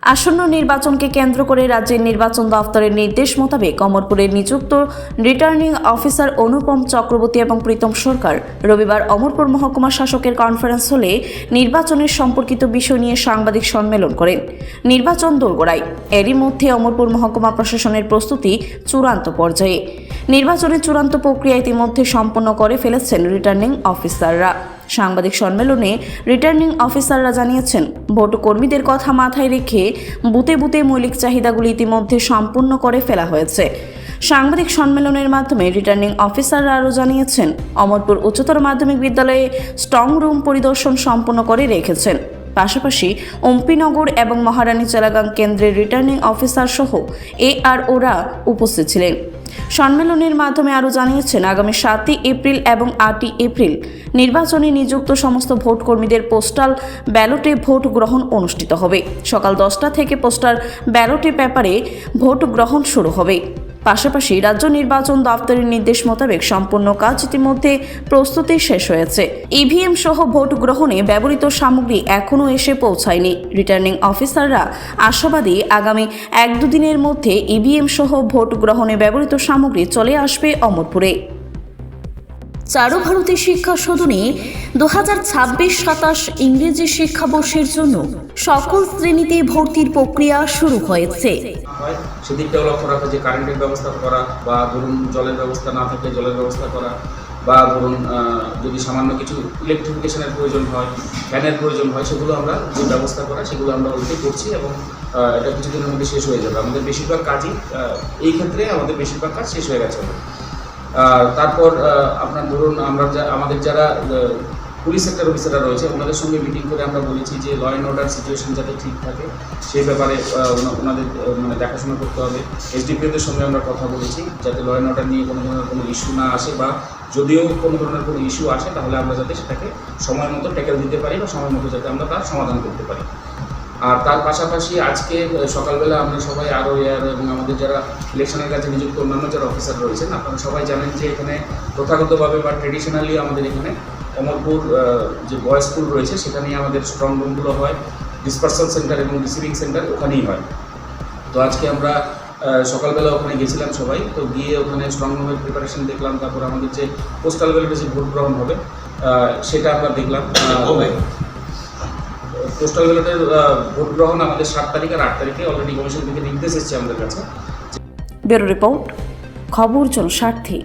আসন্ন নির্বাচনকে কেন্দ্র করে রাজ্যের নির্বাচন দফতরের নির্দেশ মোতাবেক অমরপুরের নিযুক্ত রিটার্নিং অফিসার অনুপম চক্রবর্তী এবং প্রীতম সরকার রবিবার অমরপুর মহকুমা শাসকের কনফারেন্স হলে নির্বাচনের সম্পর্কিত বিষয় নিয়ে সাংবাদিক সম্মেলন করেন। নির্বাচন দোরগোড়ায়, এরই মধ্যে অমরপুর মহকুমা প্রশাসনের প্রস্তুতি চূড়ান্ত পর্যায়ে। নির্বাচনের চূড়ান্ত প্রক্রিয়া ইতিমধ্যে সম্পন্ন করে ফেলেছেন রিটার্নিং অফিসাররা। সাংবাদিক সম্মেলনে রিটার্নিং অফিসাররা জানিয়েছেন, ভোট কর্মীদের কথা মাথায় রেখে বুথে বুথে মৌলিক চাহিদাগুলি ইতিমধ্যে সম্পূর্ণ করে ফেলা হয়েছে। সাংবাদিক সম্মেলনের মাধ্যমে রিটার্নিং অফিসাররা আরও জানিয়েছেন, অমরপুর উচ্চতর মাধ্যমিক বিদ্যালয়ে স্ট্রং রুম পরিদর্শন সম্পন্ন করে রেখেছেন। পাশাপাশি অম্পিনগর এবং মহারানী চালাগাং কেন্দ্রের রিটার্নিং অফিসার সহ AROরা উপস্থিত ছিলেন। সম্মেলনের মাধ্যমে আরও জানিয়েছেন, আগামী 7 এপ্রিল এবং 8 এপ্রিল নির্বাচনে নিযুক্ত সমস্ত ভোট কর্মীদের পোস্টাল ব্যালটে ভোট গ্রহণ অনুষ্ঠিত হবে। সকাল 10টা থেকে পোস্টাল ব্যালটে পেপারে ভোট গ্রহণ শুরু হবে। পাশাপাশি রাজ্য নির্বাচন দপ্তরের নির্দেশ মোতাবেক সম্পূর্ণ কাজ ইতিমধ্যে প্রস্তুতি শেষ হয়েছে। EVM সহ ভোট গ্রহণে ব্যবহৃত সামগ্রী এখনও এসে পৌঁছায়নি। রিটার্নিং অফিসাররা আশাবাদী, আগামী 1-2 দিনের মধ্যে EVM সহ ভোট গ্রহণে ব্যবহৃত সামগ্রী চলে আসবে অমরপুরে। চারু ভারতী শিক্ষা সদনে 2026-27 ইংরেজি শিক্ষাবর্ষের জন্য সকল শ্রেণীতে ভর্তির প্রক্রিয়া শুরু হয়েছে। সেদিকটাও লক্ষ্য রাখা, যে কারেন্টের ব্যবস্থা করা, বা ধরুন জলের ব্যবস্থা না থাকলে জলের ব্যবস্থা করা, বা ধরুন যদি সামান্য কিছু ইলেকট্রিফিকেশনের প্রয়োজন হয়, ফ্যানের প্রয়োজন হয়, সেগুলো আমরা যে ব্যবস্থা করা সেগুলো আমরা অলরেডি করছি এবং এটা কিছুদিনের মধ্যে শেষ হয়ে যাবে। আমাদের বেশিরভাগ কাজই এই ক্ষেত্রে আমাদের বেশিরভাগ কাজ শেষ হয়ে গেছে। তারপর আপনার ধরুন আমাদের যারা পুলিশ সেক্টর অফিসাররা রয়েছে ওনাদের সঙ্গে মিটিং করে আমরা বলেছি যে ল অ্যান্ড অর্ডার সিচুয়েশন যাতে ঠিক থাকে সেই ব্যাপারে ওনাদের মানে দেখাশোনা করতে হবে। SDPOদের সঙ্গে আমরা কথা বলেছি যাতে ল অ্যান্ড অর্ডার নিয়ে কোনো ধরনের কোনো ইস্যু না আসে, বা যদিও কোনো ধরনের কোনো ইস্যু আসে তাহলে আমরা যাতে সেটাকে সময় মতো ট্যাকেল দিতে পারি, বা সময় মতো যাতে আমরা তার সমাধান করতে পারি। আর তার পাশাপাশি আজকে সকালবেলা আমরা সবাই ARO এবং আমাদের যারা ইলেকশনের কাছে নিযুক্ত অন্যান্য যারা অফিসার রয়েছেন, আপনারা সবাই জানেন যে এখানে প্রথাগতভাবে বা ট্রেডিশনালি আমাদের এখানে অমরপুর যে বয়েজ স্কুল রয়েছে সেখানেই আমাদের স্ট্রং রুমগুলো হয়, ডিসপার্সাল সেন্টার এবং রিসিভিং সেন্টার ওখানেই হয়। তো আজকে আমরা সকালবেলা ওখানে গেছিলাম সবাই, তো গিয়ে ওখানে স্ট্রং রুমের প্রিপারেশন দেখলাম। তারপর আমাদের যে পোস্টাল ব্যালটে যে ভোট গ্রহণ হবে সেটা আমরা দেখলাম। পোস্টাল ব্যালটের ভোট গ্রহণ আমাদের 7 তারিখ আর 8 তারিখে অলরেডি কমিশন থেকে নির্দেশ এসেছে আমাদের কাছে। ব্যুরো রিপোর্ট, খবর জনস্বার্থে।